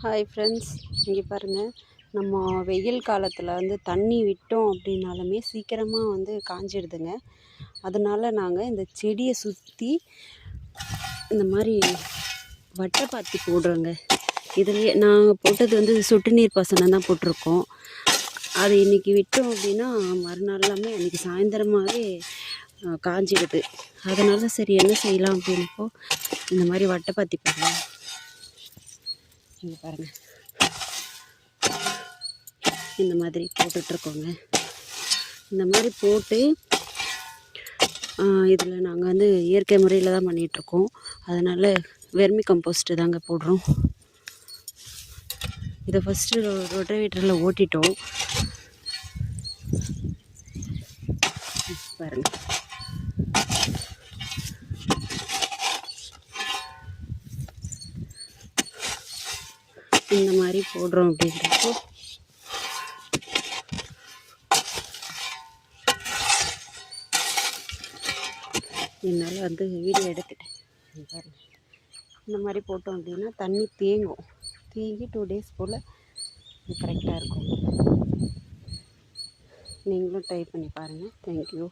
Hi friends, இங்கே பாருங்கள். நம்ம வெயில் காலத்தில் வந்து தண்ணி விட்டோம் அப்படின்னாலுமே சீக்கிரமாக வந்து காஞ்சிடுதுங்க. அதனால் நாங்கள் இந்த செடியை சுற்றி இந்த மாதிரி வட்டைப்பாத்தி போடுறோங்க. இதுலேயே நாங்கள் போட்டது வந்து சொட்டு நீர் பாசனம் தான் போட்டிருக்கோம். அது இன்றைக்கி விட்டோம் அப்படின்னா மறுநாள் எல்லாமே அன்றைக்கி சாயந்தரமாகவே காஞ்சிடுது. அதனால் சரி என்ன செய்யலாம் அப்படின்னப்போ இந்த மாதிரி வட்டைப்பாத்தி போடலாம். இங்கே பாருங்கள், இந்த மாதிரி போட்டுட்ருக்கோங்க. இந்த மாதிரி போட்டு இதில் நாங்கள் வந்து இயற்கை முறையில் தான் பண்ணிகிட்ருக்கோம். அதனால் வெர்மி கம்போஸ்ட்டு தாங்க போடுறோம். இதை ஃபஸ்ட்டு ரொட்டவேட்டரில் ஓட்டிட்டோம். பாருங்கள், இந்த மாதிரி போடுறோம். அப்படின்றப்போ என்னால் வந்து வீடியோ எடுத்துட்டேன். பாருங்கள், இந்த மாதிரி போட்டோம் அப்படின்னா தண்ணி தேங்கி 2 days போல் கரெக்டாக இருக்கும். நீங்களும் ட்ரை பண்ணி பாருங்கள். தேங்க்யூ.